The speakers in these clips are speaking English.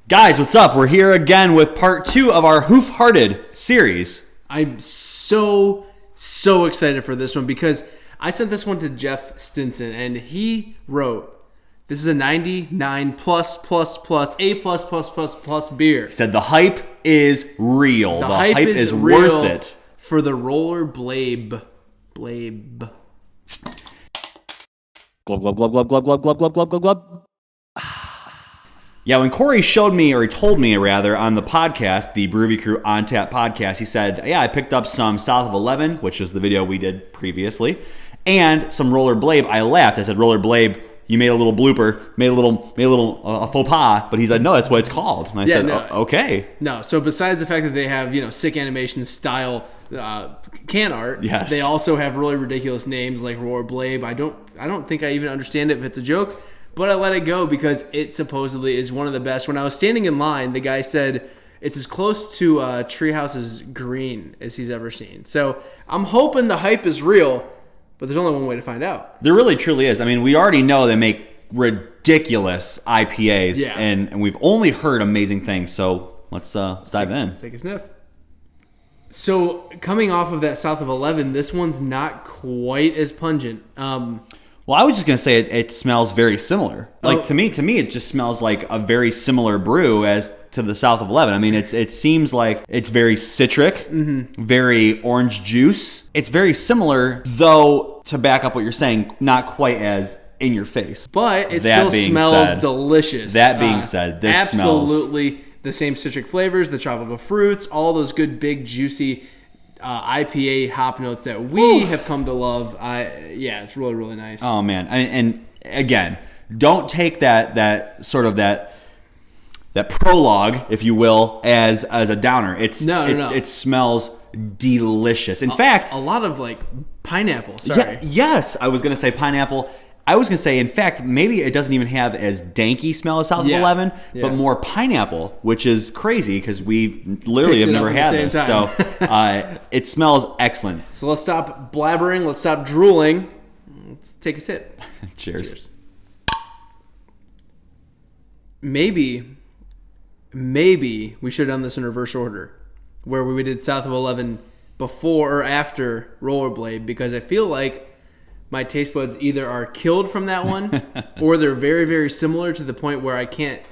Guys, what's up? We're here again with part 2 of our Hoof Hearted series. I'm so excited for this one because I sent this one to Jeff Stinson and he wrote, this is a 99 plus A++++ beer. He said the hype is real. The hype is real worth it. For the roller Blabe. Blabe. Glub, glub, glub, glub, glub, glub, glub, glub, glub, glub, glub. Yeah, when Corey showed me, or he told me rather, on the podcast, the Brewery Crew On Tap podcast, he said, yeah, I picked up some South of 11, which is the video we did previously, and some Roller Blabe. I laughed. I said, Roller Blabe, you made a little blooper, made a little faux pas, but he said, no, that's what it's called. And I said, okay. No, so besides the fact that they have, sick animation style can art, yes, they also have really ridiculous names like Roller Blabe. I don't think I even understand it if it's a joke. But I let it go because it supposedly is one of the best. When I was standing in line, the guy said it's as close to Treehouse's Green as he's ever seen. So I'm hoping the hype is real, but there's only one way to find out. There really truly is. I mean, we already know they make ridiculous IPAs, and we've only heard amazing things. So let's dive in. Let's take a sniff. So coming off of that South of 11, this one's not quite as pungent. Well, I was just going to say it smells very similar. Like, to me, it just smells like a very similar brew as to the South of 11. I mean, it seems like it's very citric, very orange juice. It's very similar, though, to back up what you're saying, not quite as in your face. But it still smells delicious. That being said, this smells... Absolutely the same citric flavors, the tropical fruits, all those good, big, juicy... IPA hop notes that we have come to love. It's really, really nice. Oh man, and again, don't take that sort of that prologue, if you will, as a downer. It smells delicious. In fact, a lot of like pineapple. Sorry. Yes, I was gonna say pineapple. I was going to say, in fact, maybe it doesn't even have as danky smell as South of 11, but more pineapple, which is crazy because we literally have never had this. So it smells excellent. So let's stop blabbering. Let's stop drooling. Let's take a sip. Cheers. Maybe we should have done this in reverse order, where we did South of 11 before or after Rollerblade, because I feel like my taste buds either are killed from that one or they're very, very similar to the point where I can't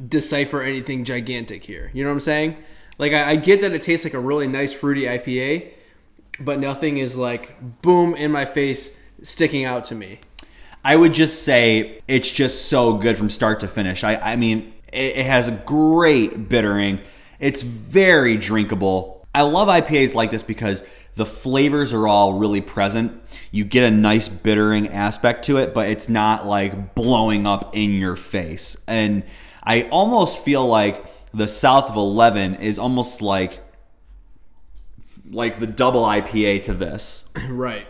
decipher anything gigantic here. You know what I'm saying? Like, I get that it tastes like a really nice fruity IPA, but nothing is like, boom, in my face, sticking out to me. I would just say it's just so good from start to finish. I mean, it has a great bittering. It's very drinkable. I love IPAs like this because the flavors are all really present. You get a nice bittering aspect to it, but it's not like blowing up in your face. And I almost feel like the South of 11 is almost like the double IPA to this. Right.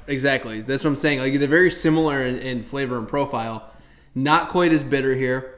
Exactly. That's what I'm saying. Like, they're very similar in flavor and profile. Not quite as bitter here.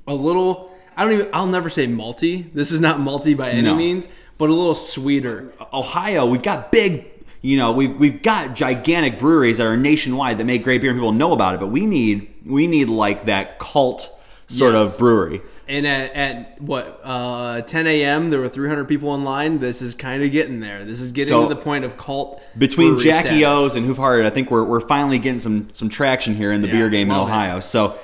A little... I'll never say malty. This is not malty by any means, but a little sweeter. Ohio, we've got big, we've got gigantic breweries that are nationwide that make great beer and people know about it, but we need like that cult sort of brewery. And at 10 a.m. there were 300 people in line. This is kind of getting there. This is getting to the point of cult. Between Jackie O's and Hoof Hearted, I think we're finally getting some traction here in the beer game in Ohio. So,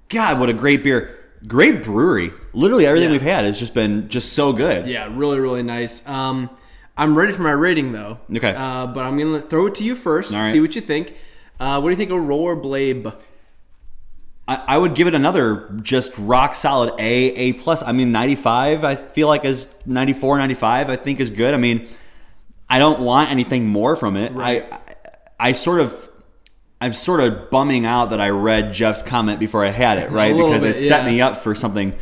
God, what a great beer. Great brewery. Literally everything we've had has just been so good. Yeah, really, really nice. I'm ready for my rating, though. Okay. But I'm going to throw it to you first, All right. See what you think. What do you think of Roller Blabe? I would give it another just rock solid A+. I mean, 95, I feel like is 94, 95, I think is good. I mean, I don't want anything more from it. Right. I'm sort of bumming out that I read Jeff's comment before I had it, right? Because it set me up for something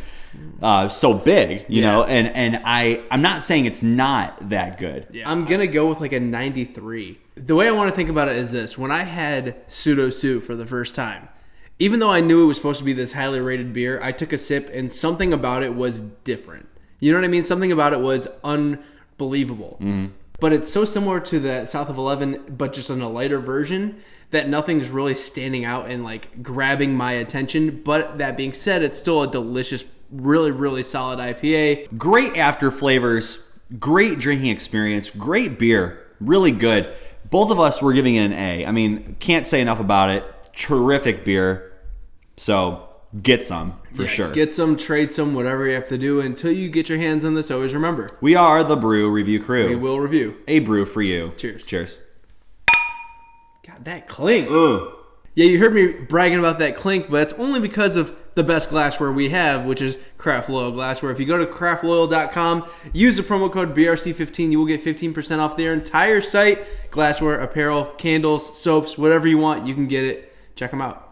so big, you know? And I'm not saying it's not that good. Yeah. I'm going to go with like a 93. The way I want to think about it is this. When I had Pseudo Sue for the first time, even though I knew it was supposed to be this highly rated beer, I took a sip and something about it was different. You know what I mean? Something about it was unbelievable. Mm-hmm. But it's so similar to the South of 11, but just in a lighter version, that nothing's really standing out and like grabbing my attention. But that being said, it's still a delicious, really, really solid IPA. Great after flavors, great drinking experience, great beer, really good. Both of us were giving it an A. I mean, can't say enough about it. Terrific beer. So get some for sure. Get some, trade some, whatever you have to do. Until you get your hands on this, always remember. We are the Brew Review Crew. We will review. A brew for you. Cheers. Cheers. God, that clink. Ugh. Yeah, you heard me bragging about that clink, but that's only because of the best glassware we have, which is Craft Loyal Glassware. If you go to craftloyal.com, use the promo code BRC15, you will get 15% off their entire site. Glassware, apparel, candles, soaps, whatever you want, you can get it. Check them out.